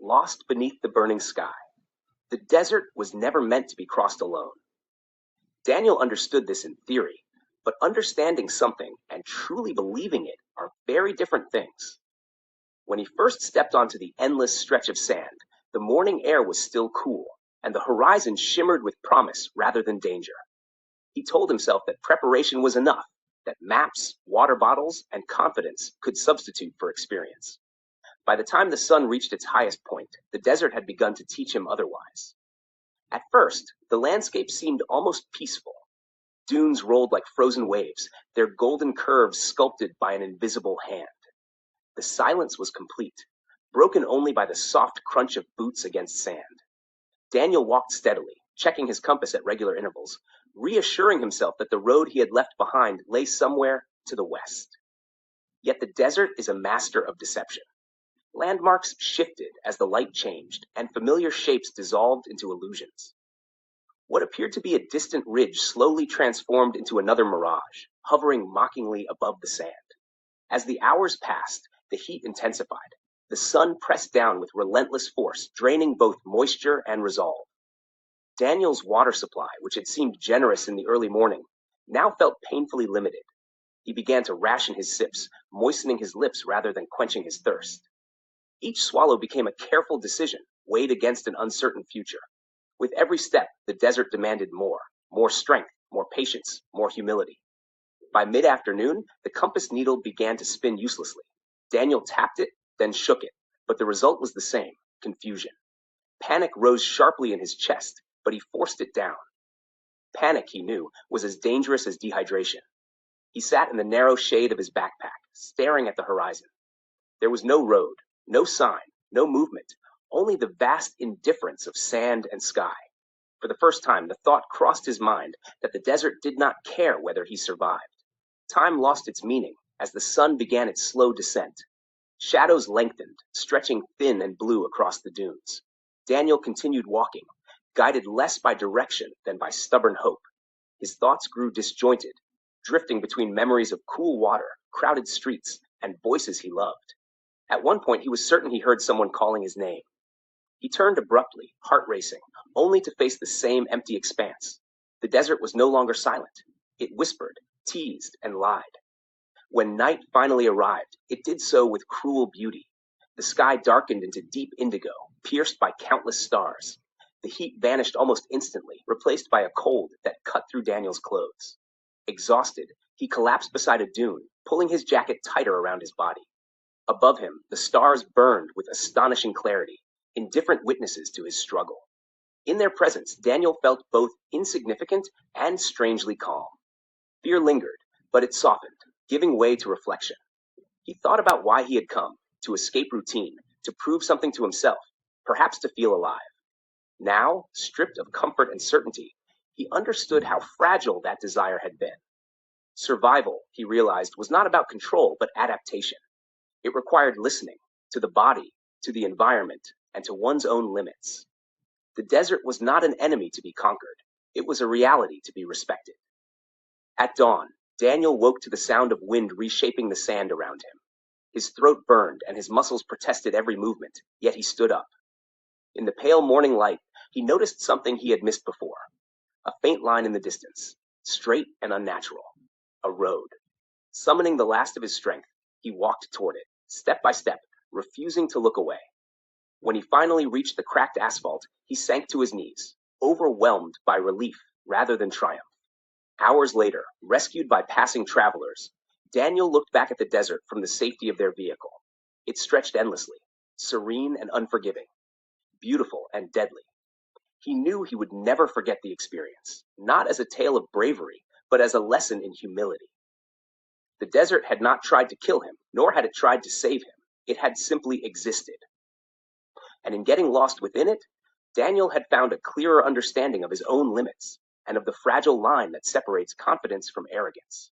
lost beneath the burning sky. The desert was never meant to be crossed alone. Daniel understood this in theory, but understanding something and truly believing it are very different things. When he first stepped onto the endless stretch of sand, the morning air was still cool, and the horizon shimmered with promise rather than danger. He told himself that preparation was enough, that maps, water bottles, and confidence could substitute for experience. By the time the sun reached its highest point, the desert had begun to teach him otherwise. At first, the landscape seemed almost peaceful. Dunes rolled like frozen waves, their golden curves sculpted by an invisible hand. The silence was complete, broken only by the soft crunch of boots against sand. Daniel walked steadily, checking his compass at regular intervals, reassuring himself that the road he had left behind lay somewhere to the west. Yet the desert is a master of deception. Landmarks shifted as the light changed, and familiar shapes dissolved into illusions. What appeared to be a distant ridge slowly transformed into another mirage, hovering mockingly above the sand. As the hours passed, the heat intensified. The sun pressed down with relentless force, draining both moisture and resolve. Daniel's water supply, which had seemed generous in the early morning, now felt painfully limited. He began to ration his sips, moistening his lips rather than quenching his thirst. Each swallow became a careful decision, weighed against an uncertain future. With every step, the desert demanded more strength, more patience, more humility. By mid-afternoon, the compass needle began to spin uselessly. Daniel tapped it, then shook it, but the result was the same, confusion. Panic rose sharply in his chest, but he forced it down. Panic, he knew, was as dangerous as dehydration. He sat in the narrow shade of his backpack, staring at the horizon. There was no road, no sign, no movement, only the vast indifference of sand and sky. For the first time, the thought crossed his mind that the desert did not care whether he survived. Time lost its meaning as the sun began its slow descent. Shadows lengthened, stretching thin and blue across the dunes. Daniel continued walking, guided less by direction than by stubborn hope. His thoughts grew disjointed, drifting between memories of cool water, crowded streets, and voices he loved. At one point, he was certain he heard someone calling his name. He turned abruptly, heart racing, only to face the same empty expanse. The desert was no longer silent. It whispered, teased, and lied. When night finally arrived, it did so with cruel beauty. The sky darkened into deep indigo, pierced by countless stars. The heat vanished almost instantly, replaced by a cold that cut through Daniel's clothes. Exhausted, he collapsed beside a dune, pulling his jacket tighter around his body. Above him, the stars burned with astonishing clarity, indifferent witnesses to his struggle. In their presence, Daniel felt both insignificant and strangely calm. Fear lingered, but it softened, giving way to reflection. He thought about why he had come, to escape routine, to prove something to himself, perhaps to feel alive. Now, stripped of comfort and certainty, he understood how fragile that desire had been. Survival, he realized, was not about control, but adaptation. It required listening to the body, to the environment, and to one's own limits. The desert was not an enemy to be conquered. It was a reality to be respected. At dawn, Daniel woke to the sound of wind reshaping the sand around him. His throat burned and his muscles protested every movement, yet he stood up. In the pale morning light, he noticed something he had missed before. A faint line in the distance, straight and unnatural. A road. Summoning the last of his strength, he walked toward it, step by step, refusing to look away. When he finally reached the cracked asphalt, he sank to his knees, overwhelmed by relief rather than triumph. Hours later, rescued by passing travelers, Daniel looked back at the desert from the safety of their vehicle. It stretched endlessly, serene and unforgiving, beautiful and deadly. He knew he would never forget the experience, not as a tale of bravery, but as a lesson in humility. The desert had not tried to kill him, nor had it tried to save him. It had simply existed. And in getting lost within it, Daniel had found a clearer understanding of his own limits and of the fragile line that separates confidence from arrogance.